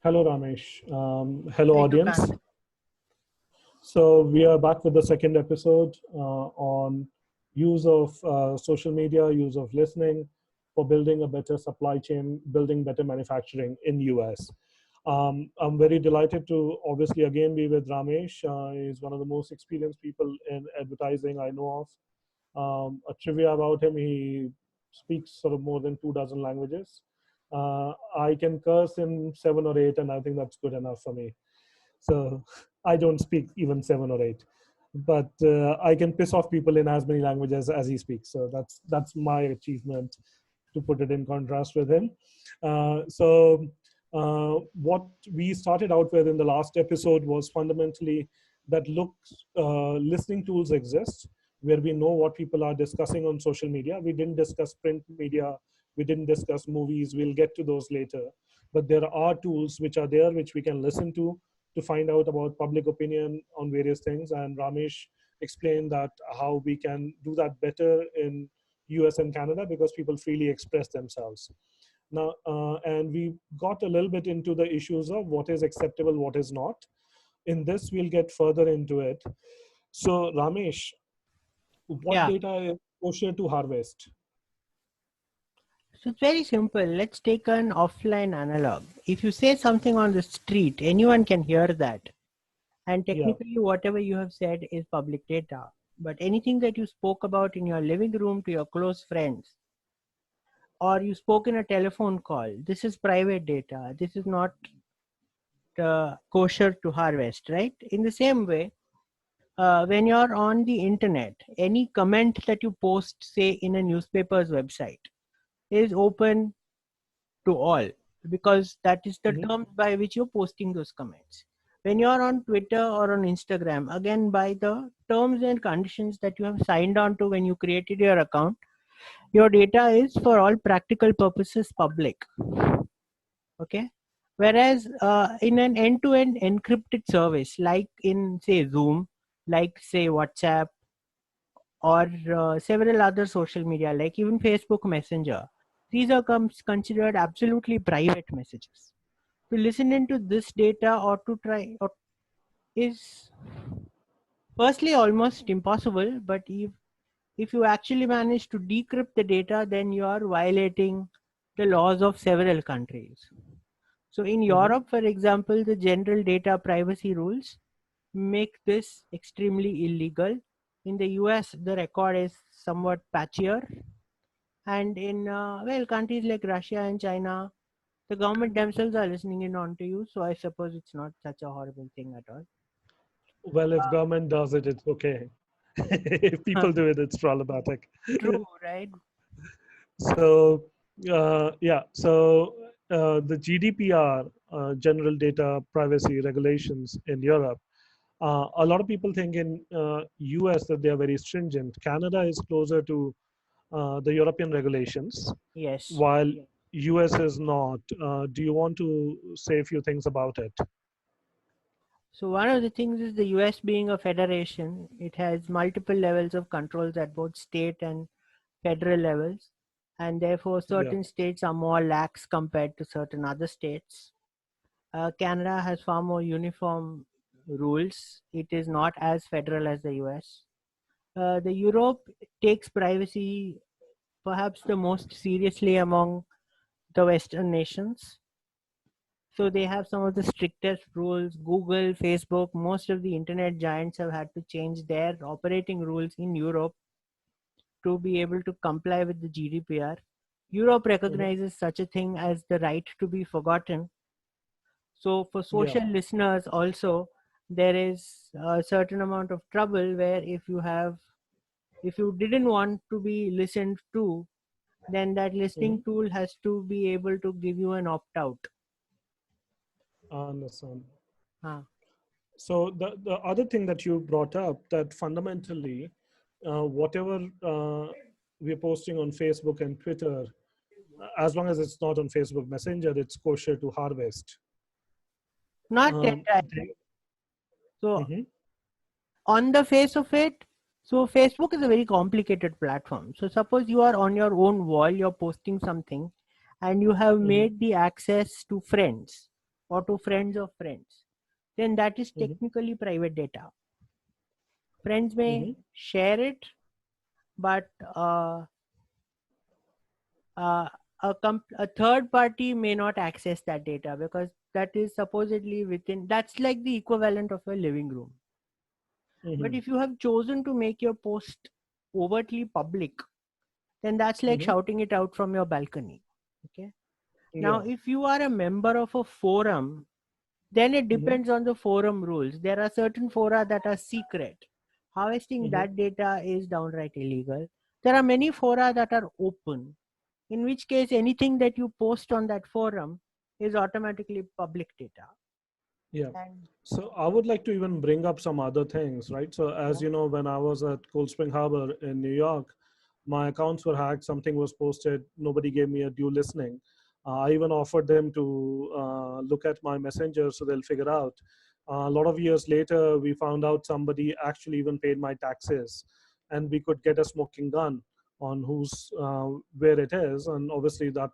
Hello, Ramesh. Hello, Hi, audience. Sukant. So we are back with the second episode on use of social media, use of listening for building a better supply chain, building better manufacturing in US. I'm very delighted to obviously again be with Ramesh. He's one of the most experienced people in advertising I know of. A trivia about him: he speaks sort of more than 2 dozen languages. I can curse in 7 or 8, and I think that's good enough for me. So I don't speak even 7 or 8, but I can piss off people in as many languages as he speaks. So that's my achievement, to put it in contrast with him. What we started out with in the last episode was fundamentally that listening tools exist where we know what people are discussing on social media. We didn't discuss print media, we didn't discuss movies. We'll get to those later. But there are tools which are there which we can listen to find out about public opinion on various things. And Ramesh explained that how we can do that better in US and Canada because people freely express themselves. Now, and we got a little bit into the issues of what is acceptable, what is not. In this, we'll get further into it. So, Ramesh, what Yeah, data is kosher to harvest? so it's very simple. Let's take an offline analog. If you say something on the street, anyone can hear that. And Yeah. technically, whatever you have said is public data. But anything that you spoke about in your living room to your close friends, or you spoke in a telephone call, this is private data. This is not kosher to harvest, right? In the same way, when you're on the internet, any comment that you post, say, in a newspaper's website, is open to all, because that is the Mhm. terms by which you're posting those comments. When you're on Twitter or on Instagram, again, by the terms and conditions that you have signed on to when you created your account, your data is for all practical purposes public. Okay. Whereas in an end-to-end encrypted service, like in say Zoom, like say WhatsApp, or several other social media, like even Facebook Messenger, these are considered absolutely private messages. To listen into this data or to try or is firstly almost impossible, but if you actually manage to decrypt the data, then you are violating the laws of several countries. So in Mhm. Europe, for example, the general data privacy rules make this extremely illegal. In the US, the record is somewhat patchier, and in well, countries like Russia and China, the government themselves are listening in onto you. So I suppose it's not such a horrible thing at all. Well, if government does it, it's okay. If people do it, it's problematic. True, right? So, yeah, so the GDPR, General Data Privacy Regulations in Europe, a lot of people think in US that they are very stringent. Canada is closer to the European regulations, Yes. while US is not. Do you want to say a few things about it? So one of the things is the US being a federation, it has multiple levels of controls at both state and federal levels, and therefore Yeah. certain states are more lax compared to certain other states. Canada has far more uniform rules. It is not as federal as the US. The Europe takes privacy perhaps the most seriously among the Western nations. So they have some of the strictest rules. Google, Facebook, most of the internet giants have had to change their operating rules in Europe to be able to comply with the GDPR. Europe Mhm. recognizes such a thing as the right to be forgotten. So for Yeah. social listeners also, there is a certain amount of trouble where if you didn't want to be listened to, then that listening Mhm. tool has to be able to give you an opt out. I understand. Huh. So the other thing that you brought up, that fundamentally, whatever we're posting on Facebook and Twitter, as long as it's not on Facebook Messenger, it's kosher to harvest. Not Um, entirely. they, So Mhm. on the face of it, so Facebook is a very complicated platform. So suppose you are on your own wall, you're posting something, and you have Mhm. made the access to friends or to friends of friends, then that is Mhm. technically private data. Friends may Mhm. share it, but uh, a third party may not access that data because that is supposedly within, that's like the equivalent of a living room. But Mhm. if you have chosen to make your post overtly public, then that's like Mhm. shouting it out from your balcony. Okay. Now, Yeah. if you are a member of a forum, then it Mhm. depends on the forum rules. There are certain fora that are secret. Harvesting Mhm. that data is downright illegal. There are many fora that are open, in which case anything that you post on that forum is automatically public data. Yeah. And So I would like to even bring up some other things, right? So yeah, as you know, when I was at Cold Spring Harbor in New York, my accounts were hacked. Something was posted. Nobody gave me a due listening. I even offered them to look at my messenger so they'll figure out. A lot of years later, we found out somebody actually even paid my taxes, and we could get a smoking gun on who's where it is, and obviously that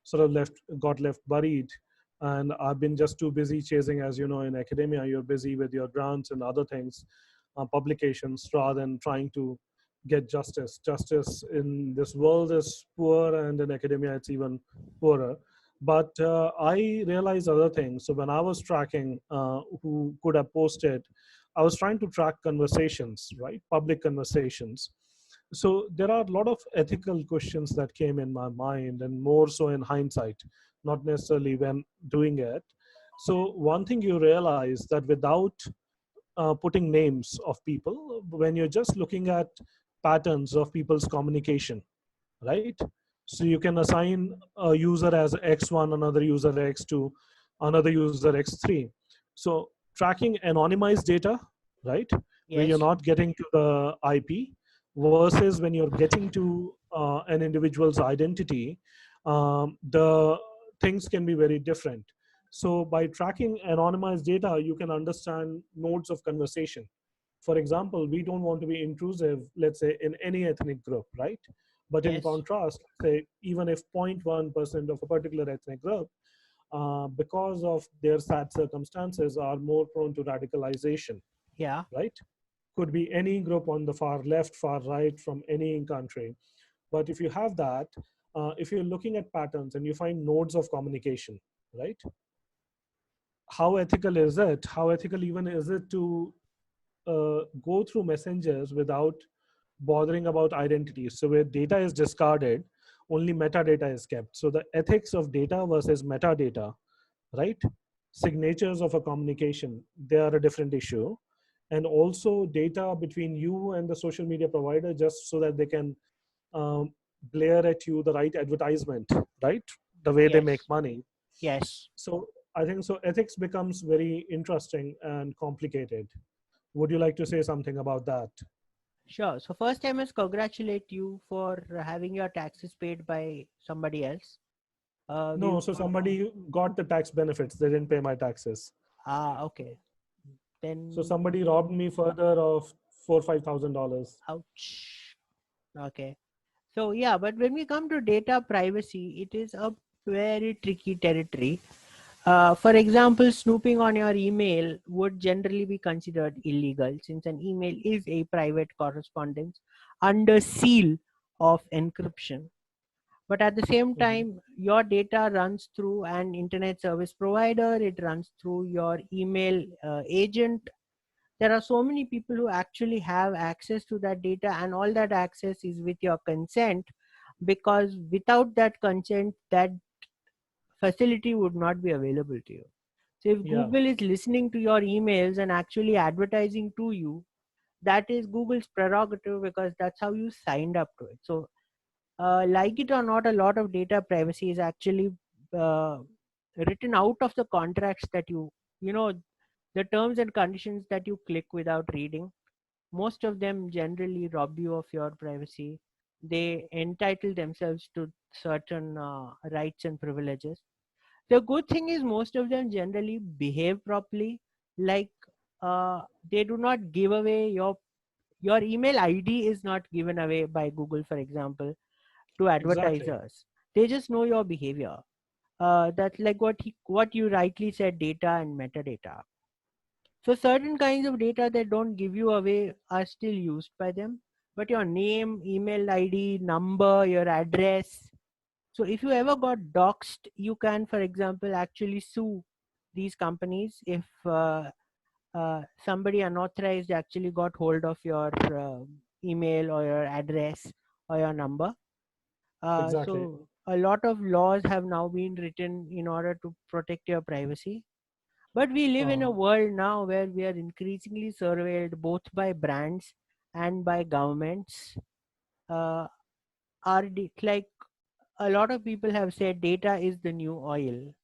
sort of got left buried. And I've been just too busy chasing, as you know, in academia, you're busy with your grants and other things, publications, rather than trying to get justice. Justice in this world is poor, and in academia, it's even poorer. But I realized other things. So when I was tracking who could have posted, I was trying to track conversations, right? Public conversations. So there are a lot of ethical questions that came in my mind, and more so in hindsight, not necessarily when doing it. So one thing you realize that without putting names of people, when you're just looking at patterns of people's communication, right? So you can assign a user as X1, another user X2, another user X3. So tracking anonymized data, right, where you're yes, not getting to the IP versus when you're getting to an individual's identity, the things can be very different. So by tracking anonymized data, you can understand nodes of conversation. For example, we don't want to be intrusive, let's say, in any ethnic group, right? But in yes, contrast, say, even if 0.1% of a particular ethnic group, because of their sad circumstances, are more prone to radicalization, yeah, right? Could be any group on the far left, far right, from any country. But if you have that, if you're looking at patterns and you find nodes of communication, right? How ethical is it? How ethical even is it to go through messengers without bothering about identities? So where data is discarded, only metadata is kept. So the ethics of data versus metadata, right? Signatures of a communication, they are a different issue. And also data between you and the social media provider, just so that they can um, blare at you the right advertisement, right? The way they make yes, money. yes. So I think so ethics becomes very interesting and complicated. Would you like to say something about that? Sure. So first I must congratulate you for having your taxes paid by somebody else. We No, so somebody got the tax benefits. They didn't pay my taxes. okay. So Then somebody robbed me further of $4,000 or $5,000. ouch. Okay. So yeah, but when we come to data privacy, it is a very tricky territory. For example, snooping on your email would generally be considered illegal since an email is a private correspondence under seal of encryption. But at the same Mm-hmm. time, your data runs through an internet service provider, it runs through your email agent. There are so many people who actually have access to that data, and all that access is with your consent, because without that consent, that facility would not be available to you. So if Yeah, Google is listening to your emails and actually advertising to you, that is Google's prerogative because that's how you signed up to it. So like it or not, a lot of data privacy is actually uh, written out of the contracts that you know, the terms and conditions that you click without reading. Most of them generally rob you of your privacy. They entitle themselves to certain rights and privileges. The good thing is most of them generally behave properly. Like they do not give away your email ID is not given away by Google, for example, to exactly. advertisers. They just know your behavior. That's like what you rightly said, data and metadata. So certain kinds of data that don't give you away are still used by them, but your name, email ID, number, your address. So if you ever got doxed, you can, for example, actually sue these companies if somebody unauthorized actually got hold of your email or your address or your number. Exactly. So a lot of laws have now been written in order to protect your privacy. But we live in a Uh, world now where we are increasingly surveilled both by brands and by governments. Uh, like a lot of people have said, data is the new oil,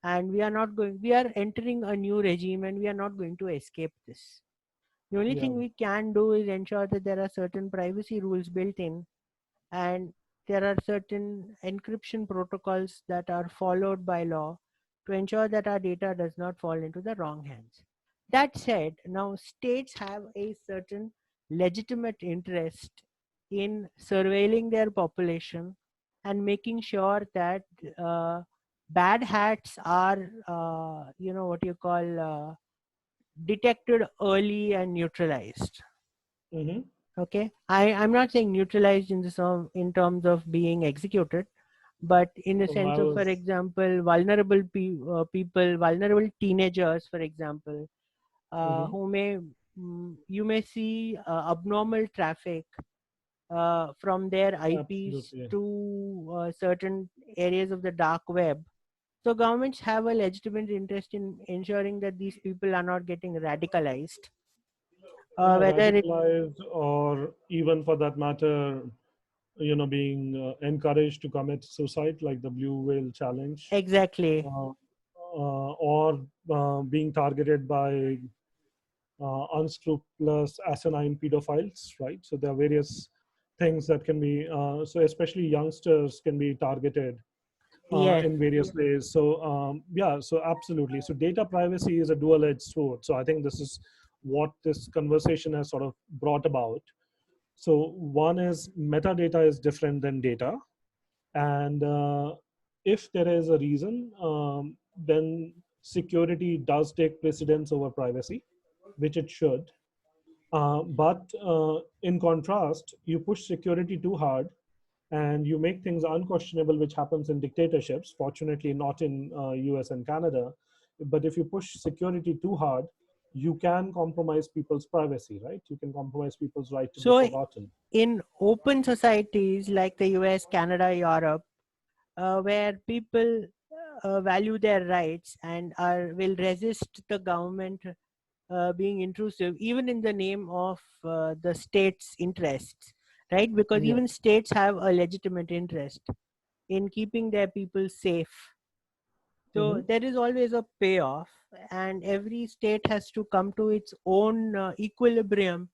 and we are entering a new regime, and we are not going to escape this. The only yeah. thing we can do is ensure that there are certain privacy rules built in, and there are certain encryption protocols that are followed by law to ensure that our data does not fall into the wrong hands. That said, now states have a certain legitimate interest in surveilling their population and making sure that bad hats are, what you call, detected early and neutralized. Hmm. Okay, I'm not saying neutralized in the in terms of being executed, but in the I sense of, for was. example, vulnerable people, vulnerable teenagers, for example, Hmm. who may you may see abnormal traffic from their IPs Absolutely. to certain areas of the dark web. So governments have a legitimate interest in ensuring that these people are not getting radicalized. Yeah, Whether it radicalized, or even for that matter, being encouraged to commit suicide, like the Blue Whale Challenge, exactly. uh, or being targeted by unscrupulous asinine pedophiles, right? So there are various things that can be, so especially youngsters can be targeted Yes. in various ways. So yeah, so absolutely. So data privacy is a dual-edged sword. So I think this is what this conversation has sort of brought about. So one is metadata is different than data, and if there is a reason, then security does take precedence over privacy, which it should. But in contrast, you push security too hard and you make things unquestionable, which happens in dictatorships. Fortunately, not in US and Canada. But if you push security too hard, you can compromise people's privacy, right? You can compromise people's right to be So forgotten. in open societies like the US, Canada, Europe, where people value their rights and will resist the government being intrusive, even in the name of the state's interests, right? Because Yeah. even states have a legitimate interest in keeping their people safe. So Hmm. there is always a payoff, and every state has to come to its own equilibrium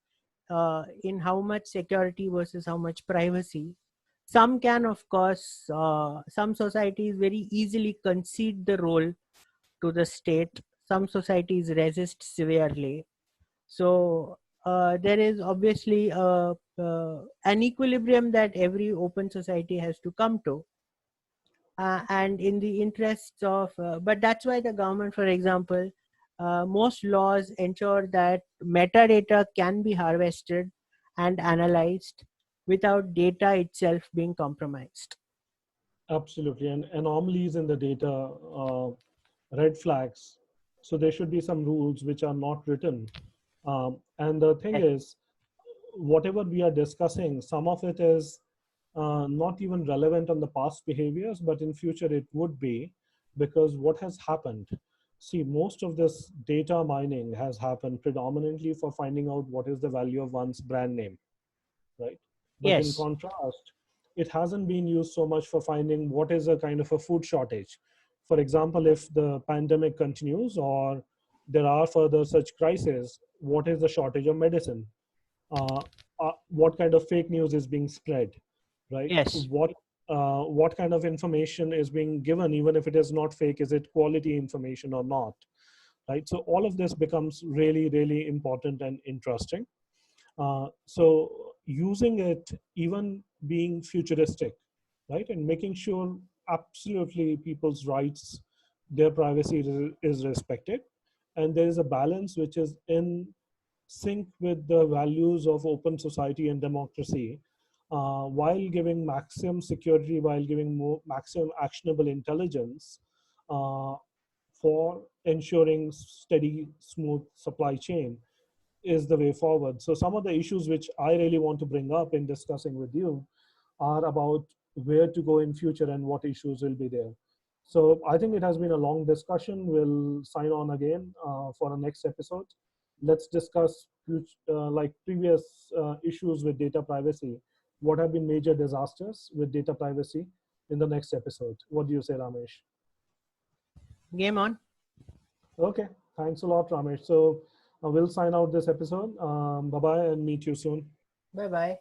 in how much security versus how much privacy. Some can, of course, some societies very easily concede the role to the state. Some societies resist severely. So there is obviously an equilibrium that every open society has to come to. And in the interests of, but that's why the government, for example, most laws ensure that metadata can be harvested and analyzed without data itself being compromised. Absolutely. And anomalies in the data, red flags. So there should be some rules which are not written. And the thing Yes. is, whatever we are discussing, some of it is not even relevant on the past behaviors, but in future it would be, because what has happened? See, most of this data mining has happened predominantly for finding out what is the value of one's brand name, right? But in Yes. contrast, it hasn't been used so much for finding what is a kind of a food shortage. For example, if the pandemic continues or there are further such crises, what is the shortage of medicine? uh, what kind of fake news is being spread, right? Yes. What kind of information is being given, even if it is not fake? Is it quality information or not, right? So all of this becomes really, really important and interesting. So using it, even being futuristic, right, and making sure absolutely people's rights, their privacy is respected, and there is a balance which is in sync with the values of open society and democracy, while giving maximum security, while giving maximum actionable intelligence, uh, for ensuring steady, smooth supply chain is the way forward. So some of the issues which I really want to bring up in discussing with you are about where to go in future and what issues will be there. So I think it has been a long discussion. We'll sign on again for the next episode. Let's discuss like previous issues with data privacy. What have been major disasters with data privacy in the next episode? What do you say, Ramesh? Game on. Okay, thanks a lot, Ramesh. So we'll sign out this episode. Bye-bye and meet you soon. Bye bye.